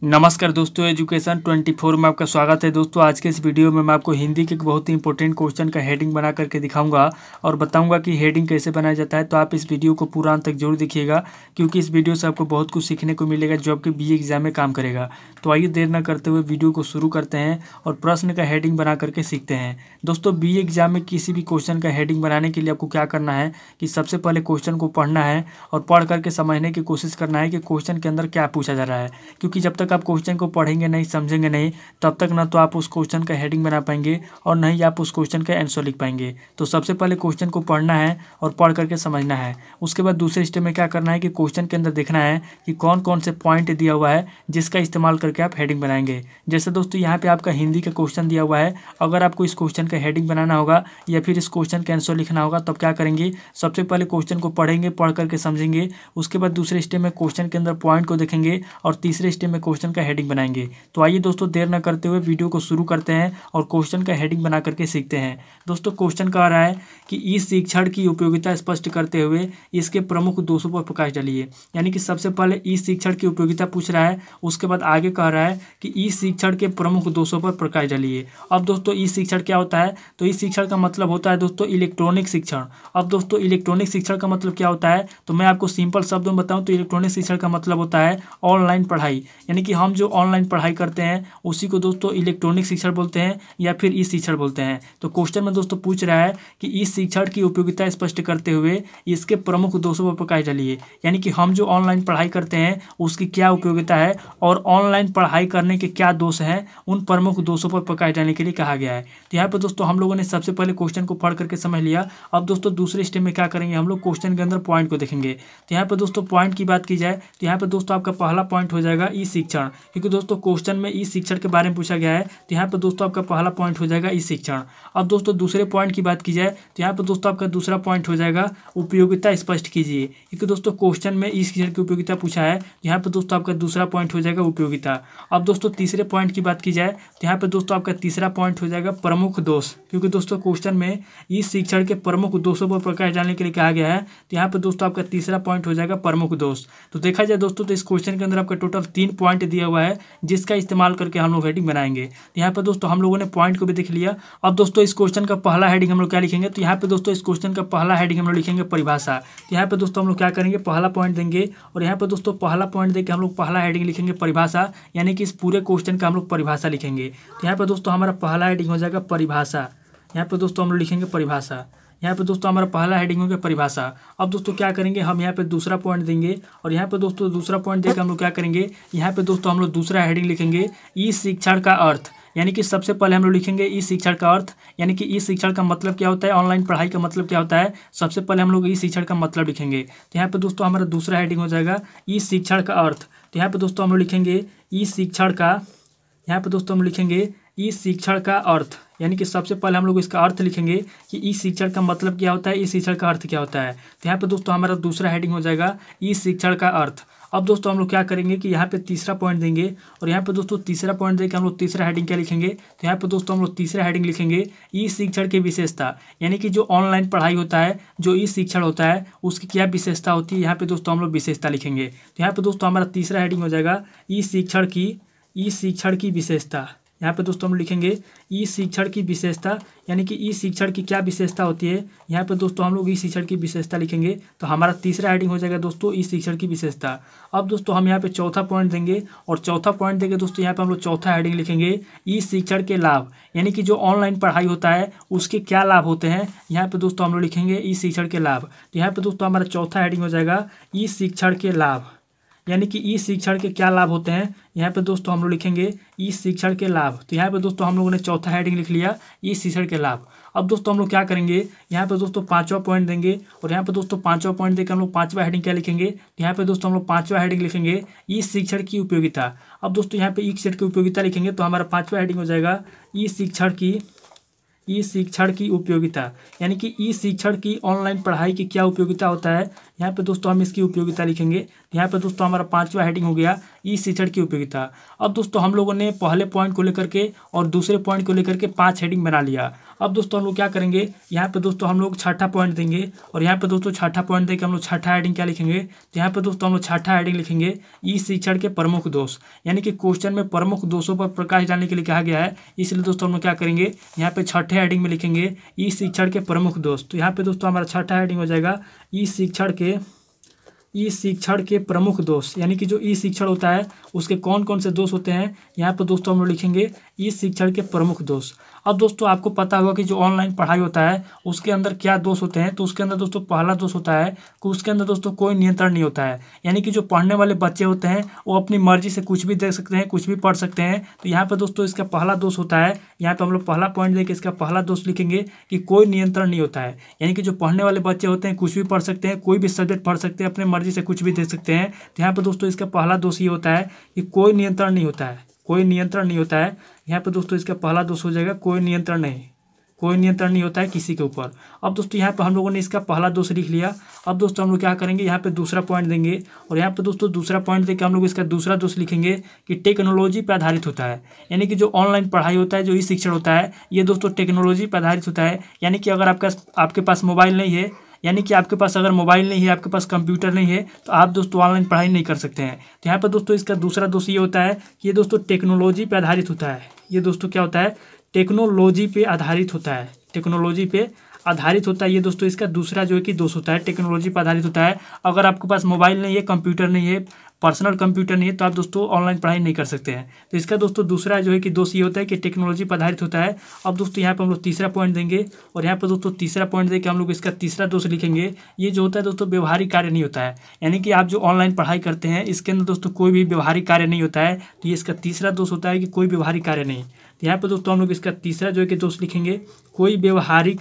नमस्कार दोस्तों, एजुकेशन 24 में आपका स्वागत है। दोस्तों आज के इस वीडियो में मैं आपको हिंदी के एक बहुत ही इंपॉर्टेंट क्वेश्चन का हेडिंग बना करके दिखाऊंगा और बताऊंगा कि हेडिंग कैसे बनाया जाता है। तो आप इस वीडियो को पूरा अंत तक जरूर देखिएगा, क्योंकि इस वीडियो से आपको बहुत कुछ सीखने को मिलेगा जो आपके बीए एग्जाम में काम करेगा। तो आइए देर न करते हुए वीडियो को शुरू करते हैं और प्रश्न का हेडिंग बना करके सीखते हैं। दोस्तों बीए एग्जाम में किसी भी क्वेश्चन का हेडिंग बनाने के लिए आपको क्या करना है कि सबसे पहले क्वेश्चन को पढ़ना है और पढ़ करके समझने की कोशिश करना है कि क्वेश्चन के अंदर क्या पूछा जा रहा है। क्योंकि जब तक आप क्वेश्चन को पढ़ेंगे नहीं, समझेंगे नहीं, तब तक ना तो आप उस क्वेश्चन का हेडिंग बना पाएंगे और नहीं आप उस क्वेश्चन का आंसर लिख पाएंगे। तो सबसे पहले क्वेश्चन को पढ़ना है और पढ़ करके समझना है। उसके बाद दूसरे स्टेप में क्या करना है कि क्वेश्चन के अंदर देखना है कि कौन कौन से पॉइंट दिया हुआ है जिसका इस्तेमाल करके आप हेडिंग बनाएंगे। जैसे दोस्तों यहाँ पे आपका हिंदी का क्वेश्चन दिया हुआ है, अगर आपको इस क्वेश्चन का हेडिंग बनाना होगा या फिर इस क्वेश्चन का आंसर लिखना होगा तब क्या करेंगे, सबसे पहले क्वेश्चन को पढ़ेंगे, पढ़ करके समझेंगे। उसके बाद दूसरे स्टेप में क्वेश्चन के अंदर पॉइंट को देखेंगे और तीसरे स्टेप में क्वेश्चन का हेडिंग बनाएंगे। तो आइए दोस्तों देर न करते हुए वीडियो को शुरू करते हैं और क्वेश्चन का हेडिंग बना करके सीखते हैं। दोस्तों क्वेश्चन कह रहा है कि इस शिक्षण की उपयोगिता स्पष्ट करते हुए इसके प्रमुख दोषों पर प्रकाश डालिए। यानी कि सबसे पहले इस शिक्षण की उपयोगिता पूछ रहा है, उसके बाद आगे कह रहा है कि इस शिक्षण के प्रमुख दोषों पर प्रकाश डालिए। अब दोस्तों इस शिक्षण क्या होता है, तो इस शिक्षण का मतलब होता है दोस्तों इलेक्ट्रॉनिक शिक्षण। अब दोस्तों इलेक्ट्रॉनिक शिक्षण का मतलब क्या होता है, तो मैं आपको सिंपल शब्दों में बताऊं तो इलेक्ट्रॉनिक शिक्षण का मतलब होता है ऑनलाइन पढ़ाई। यानी कि हम जो ऑनलाइन पढ़ाई करते हैं उसी को दोस्तों इलेक्ट्रॉनिक शिक्षण बोलते हैं या फिर ई शिक्षण बोलते हैं। तो क्वेश्चन में दोस्तों पूछ रहा है कि इस शिक्षण की उपयोगिता स्पष्ट करते हुए इसके प्रमुख दोषों पर प्रकाश डालिए। यानी कि हम जो ऑनलाइन पढ़ाई करते हैं उसकी क्या उपयोगिता है और ऑनलाइन पढ़ाई करने के क्या दोष हैं, उन प्रमुख दोषों पर प्रकाश डालने के लिए कहा गया है। तो यहाँ पर दोस्तों हम लोगों ने सबसे पहले क्वेश्चन को पढ़ करके समझ लिया। अब दोस्तों दूसरे स्टेप में क्या करेंगे, हम लोग क्वेश्चन के अंदर पॉइंट को देखेंगे। तो यहाँ पर दोस्तों पॉइंट की बात की जाए तो यहाँ पर दोस्तों आपका पहला पॉइंट हो जाएगा ई शिक्षण, क्योंकि दोस्तों क्वेश्चन में ई शिक्षण के बारे में पूछा गया है। तो यहाँ पर दोस्तों आपका पहला पॉइंट हो जाएगा ई शिक्षण। अब दोस्तों दूसरे पॉइंट की बात की जाए तो यहाँ पर दोस्तों आपका दूसरा पॉइंट हो जाएगा उपयोगिता स्पष्ट कीजिए, क्योंकि दोस्तों क्वेश्चन में ई शिक्षण की उपयोगिता पूछा है। तो यहाँ पर दोस्तों आपका दूसरा पॉइंट हो जाएगा उपयोगिता। अब दोस्तों तीसरे पॉइंट की बात की जाए तो यहाँ पर दोस्तों आपका तीसरा पॉइंट हो जाएगा प्रमुख दोष, क्योंकि दोस्तों क्वेश्चन में इस शिक्षण के प्रमुख दोषों पर प्रकाश डालने के लिए कहा गया है। तो यहाँ पर दोस्तों आपका तीसरा पॉइंट हो जाएगा प्रमुख दोष। तो देखा जाए दोस्तों तो इस क्वेश्चन के अंदर आपका टोटल 3 पॉइंट दिया हुआ है जिसका इस्तेमाल करके हम लोग हेडिंग बनाएंगे। तो यहाँ पर दोस्तों हम लोगों ने पॉइंट को भी देख लिया। अब दोस्तों इस क्वेश्चन का पहला हेडिंग हम लोग क्या लिखेंगे, तो यहाँ पे दोस्तों इस क्वेश्चन का पहला हेडिंग हम लोग लिखेंगे परिभाषा। तो यहाँ पे दोस्तों हम लोग क्या करेंगे, पहला पॉइंट देंगे और यहाँ पे दोस्तों पहला पॉइंट देके हम लोग पहला हेडिंग लिखेंगे परिभाषा, यानी कि इस पूरे क्वेश्चन का हम लोग परिभाषा लिखेंगे। तो यहाँ पे दोस्तों हमारा पहला हेडिंग हो जाएगा परिभाषा। यहाँ पे दोस्तों हम लोग लिखेंगे परिभाषा। यहाँ पे दोस्तों हमारा पहला हेडिंग हो गया परिभाषा। अब दोस्तों क्या करेंगे, हम यहाँ पे दूसरा पॉइंट देंगे और यहाँ पे दोस्तों दूसरा पॉइंट देकर हम लोग क्या करेंगे, यहाँ पे दोस्तों हम लोग दूसरा हेडिंग लिखेंगे इस शिक्षण का अर्थ। यानी कि सबसे पहले हम लोग लिखेंगे इस शिक्षण का अर्थ, यानी कि इस शिक्षण का मतलब क्या होता है, ऑनलाइन पढ़ाई का मतलब क्या होता है। सबसे पहले हम लोग इस शिक्षण का मतलब लिखेंगे। तो यहाँ पे दोस्तों हमारा दूसरा हेडिंग हो जाएगा इस शिक्षण का अर्थ। तो यहाँ पे दोस्तों हम लोग लिखेंगे इस शिक्षण का, यहाँ पे दोस्तों हम लिखेंगे इस शिक्षण का अर्थ, यानी कि सबसे पहले हम लोग इसका अर्थ लिखेंगे कि इस शिक्षण का मतलब क्या होता है, इस शिक्षण का अर्थ क्या होता है। तो यहाँ पे दोस्तों हमारा दूसरा हेडिंग हो जाएगा इस शिक्षण का अर्थ। अब दोस्तों हम लोग क्या करेंगे कि यहाँ पे तीसरा पॉइंट देंगे और यहाँ पे दोस्तों तीसरा पॉइंट देकर हम लोग तीसरा हेडिंग क्या लिखेंगे, तो यहाँ पे दोस्तों हम लोग तीसरा हेडिंग लिखेंगे इस शिक्षण की विशेषता। यानी कि जो ऑनलाइन पढ़ाई होता है, जो इस शिक्षण होता है, उसकी क्या विशेषता होती है, यहाँ पे दोस्तों हम लोग विशेषता लिखेंगे। तो यहाँ पे दोस्तों हमारा तीसरा हेडिंग हो जाएगा इस शिक्षण की विशेषता। यहाँ पे दोस्तों हम लिखेंगे इस शिक्षण की विशेषता, यानी कि इस शिक्षण की क्या विशेषता होती है। यहाँ पे दोस्तों हम लोग इस शिक्षण की विशेषता लिखेंगे। तो हमारा तीसरा हेडिंग हो जाएगा दोस्तों इस शिक्षण की विशेषता। अब दोस्तों हम यहाँ पे चौथा पॉइंट देंगे और चौथा पॉइंट देंगे दोस्तों यहाँ पे हम लोग चौथा हेडिंग लिखेंगे इस शिक्षण के लाभ। यानी कि जो ऑनलाइन पढ़ाई होता है उसके क्या लाभ होते हैं, यहाँ पे दोस्तों हम लोग लिखेंगे इस शिक्षण के लाभ। तो यहाँ पे दोस्तों हमारा चौथा हेडिंग हो जाएगा इस शिक्षण के लाभ, यानी कि इस शिक्षण के क्या लाभ होते हैं। यहाँ पे दोस्तों हम लोग लिखेंगे इस शिक्षण के लाभ। तो यहाँ पे दोस्तों हम लोगों ने चौथा हेडिंग लिख लिया इस शिक्षण के लाभ। अब दोस्तों हम लोग क्या करेंगे, यहाँ पे दोस्तों पांचवा पॉइंट देंगे और यहाँ पे दोस्तों पांचवा पॉइंट देकर हम लोग पांचवा हेडिंग क्या लिखेंगे, तो यहाँ पे दोस्तों हम लोग पांचवा हेडिंग लिखेंगे इस शिक्षण की उपयोगिता। अब दोस्तों यहाँ पे इस शिक्षण की उपयोगिता लिखेंगे तो हमारा पांचवा हेडिंग हो जाएगा इस शिक्षण की उपयोगिता, यानी कि इस शिक्षण की ऑनलाइन पढ़ाई की क्या उपयोगिता होता है। यहाँ पे दोस्तों हम इसकी उपयोगिता लिखेंगे। यहाँ पे दोस्तों हमारा पांचवा हेडिंग हो गया ई शिक्षण की उपयोगिता। अब दोस्तों हम लोगों ने पहले पॉइंट को लेकर के और दूसरे पॉइंट को लेकर के 5 हेडिंग बना लिया। अब दोस्तों हम लोग क्या करेंगे, यहाँ पे दोस्तों हम लोग छठा पॉइंट देंगे और यहाँ पे दोस्तों छठा पॉइंट देके हम लोग छठा हेडिंग क्या लिखेंगे, तो यहाँ पे दोस्तों हम लोग छठा हेडिंग लिखेंगे ई शिक्षण के प्रमुख दोष, यानी कि क्वेश्चन में प्रमुख दोषों पर प्रकाश डालने के लिए कहा गया है, इसलिए दोस्तों हम लोग क्या करेंगे, यहाँ पे छठे हेडिंग में लिखेंगे ई शिक्षण के प्रमुख दोष। तो यहाँ पे दोस्तों हमारा छठा हेडिंग हो जाएगा ई शिक्षण के प्रमुख दोष, यानी कि जो ई शिक्षण होता है उसके कौन कौन से दोष होते हैं, यहाँ पे दोस्तों हम लोग लिखेंगे ई शिक्षण के प्रमुख दोष। अब दोस्तों आपको पता होगा कि जो ऑनलाइन पढ़ाई होता है उसके अंदर क्या दोष होते हैं, तो उसके अंदर दोस्तों पहला दोष होता है कि उसके अंदर दोस्तों कोई नियंत्रण नहीं होता है, यानी कि जो पढ़ने वाले बच्चे होते हैं वो अपनी मर्जी से कुछ भी देख सकते हैं, कुछ भी पढ़ सकते हैं। तो यहाँ पर दोस्तों इसका पहला दोष होता है, यहाँ पर हम लोग पहला पॉइंट देके इसका पहला दोष लिखेंगे कि कोई नियंत्रण नहीं होता है, यानी कि जो पढ़ने वाले बच्चे होते हैं कुछ भी पढ़ सकते हैं, कोई भी सब्जेक्ट पढ़ सकते हैं, अपने मर्जी से कुछ भी देख सकते हैं। तो यहाँ पर दोस्तों इसका पहला दोष ये होता है कि कोई नियंत्रण नहीं होता है, कोई नियंत्रण नहीं होता है। यहाँ पर दोस्तों इसका पहला दोष हो जाएगा कोई नियंत्रण नहीं होता है किसी के ऊपर। अब दोस्तों यहाँ पे हम लोगों ने इसका पहला दोष लिख लिया। अब दोस्तों हम लोग क्या करेंगे, यहाँ पे दूसरा पॉइंट देंगे और यहाँ पे दोस्तों दूसरा पॉइंट देकर हम लोग इसका दूसरा दोष लिखेंगे कि टेक्नोलॉजी पर आधारित होता है, यानी कि जो ऑनलाइन पढ़ाई होता है, जो ई शिक्षण होता है, ये दोस्तों टेक्नोलॉजी पर आधारित होता है। यानी कि अगर आपके पास मोबाइल नहीं है, यानी कि आपके पास अगर मोबाइल नहीं है, आपके पास कंप्यूटर नहीं है, तो आप दोस्तों ऑनलाइन पढ़ाई नहीं कर सकते हैं। तो यहाँ पर दोस्तों इसका दूसरा दोष ये होता है कि ये दोस्तों टेक्नोलॉजी पे आधारित होता है। ये दोस्तों क्या होता है, टेक्नोलॉजी पे आधारित होता है, टेक्नोलॉजी पे आधारित होता है। ये दोस्तों इसका दूसरा जो है कि दोष होता है, टेक्नोलॉजी पर आधारित होता है। अगर आपके पास मोबाइल नहीं है, कंप्यूटर नहीं है, पर्सनल कंप्यूटर नहीं है, तो आप दोस्तों ऑनलाइन पढ़ाई नहीं कर सकते हैं। तो इसका दोस्तों दूसरा जो है कि दोष ये होता है कि टेक्नोलॉजी पर आधारित होता है। अब दोस्तों यहाँ पर हम लोग तीसरा पॉइंट देंगे और यहाँ पर दोस्तों तीसरा पॉइंट देकर हम लोग इसका तीसरा दोष लिखेंगे। ये जो होता है दोस्तों व्यवहारिक कार्य नहीं होता है, यानी कि आप जो ऑनलाइन पढ़ाई करते हैं इसके अंदर दोस्तों कोई भी व्यवहारिक कार्य नहीं होता है। तो ये इसका तीसरा दोष होता है कि कोई व्यवहारिक कार्य नहीं। तो यहाँ पर दोस्तों हम लोग इसका तीसरा जो है कि दोष लिखेंगे कोई व्यवहारिक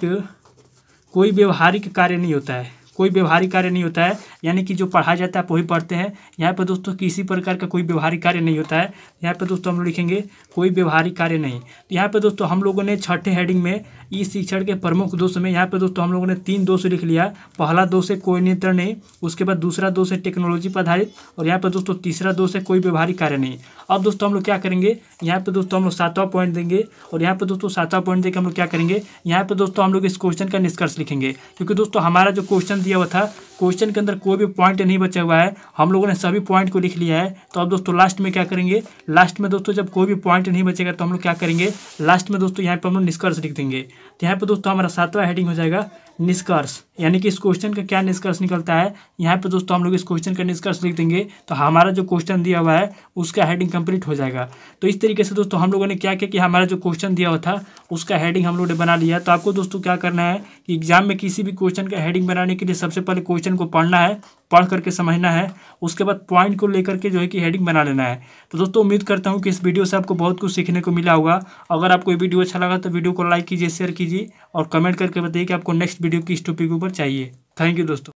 कार्य नहीं होता है, कोई व्यवहारिक कार्य नहीं होता है, यानी कि जो पढ़ाया जाता है आप वही पढ़ते हैं। यहाँ पर दोस्तों किसी प्रकार का कोई व्यवहारिक कार्य नहीं होता है। यहाँ पर दोस्तों हम लोग लिखेंगे कोई व्यवहारिक कार्य नहीं। तो यहाँ पर दोस्तों हम लोगों ने छठे हेडिंग में ई शिक्षण के प्रमुख दोष में यहाँ पर दोस्तों हम लोगों ने 3 दोष लिख लिया। पहला दोष है कोई नियंत्रण नहीं, उसके बाद दूसरा दोष है टेक्नोलॉजी पर आधारित और यहाँ पर दोस्तों तीसरा दोष है कोई व्यवहारिक कार्य नहीं। अब दोस्तों हम लोग क्या करेंगे, यहाँ पे दोस्तों हम लोग 7वां पॉइंट देंगे और यहाँ पे दोस्तों 7वां पॉइंट देकर हम लोग क्या करेंगे, यहाँ पे दोस्तों हम लोग इस क्वेश्चन का निष्कर्ष लिखेंगे। क्योंकि दोस्तों हमारा जो क्वेश्चन दिया हुआ था, क्वेश्चन के अंदर कोई भी पॉइंट नहीं बचा हुआ है, हम लोगों ने सभी पॉइंट को लिख लिया है। तो अब दोस्तों लास्ट में क्या करेंगे, लास्ट में दोस्तों जब कोई भी पॉइंट नहीं बचेगा तो हम लोग क्या करेंगे, लास्ट में दोस्तों यहाँ पे हम लोग निष्कर्ष लिख देंगे। तो यहाँ पे दोस्तों हमारा 7वां हेडिंग हो जाएगा निष्कर्ष, यानी कि इस क्वेश्चन का क्या निष्कर्ष निकलता है। यहाँ पे दोस्तों हम लोग इस क्वेश्चन का निष्कर्ष लिख देंगे तो हमारा जो क्वेश्चन दिया हुआ है उसका हेडिंग कंप्लीट हो जाएगा। तो इस तरीके से दोस्तों हम लोगों ने क्या किया कि हमारा जो क्वेश्चन दिया हुआ था उसका हेडिंग हम लोगों ने बना लिया। तो आपको दोस्तों क्या करना है कि एग्जाम में किसी भी क्वेश्चन का हेडिंग बनाने के लिए सबसे पहले क्वेश्चन को पढ़ना है, पढ़ करके समझना है, उसके बाद पॉइंट को लेकर के जो है कि हेडिंग बना लेना है। तो दोस्तों उम्मीद करता हूँ कि इस वीडियो से आपको बहुत कुछ सीखने को मिला होगा। अगर आपको ये वीडियो अच्छा लगा तो वीडियो को लाइक कीजिए, शेयर कीजिए और कमेंट करके बताइए कि आपको नेक्स्ट वीडियो किस टॉपिक के ऊपर चाहिए। थैंक यू दोस्तों।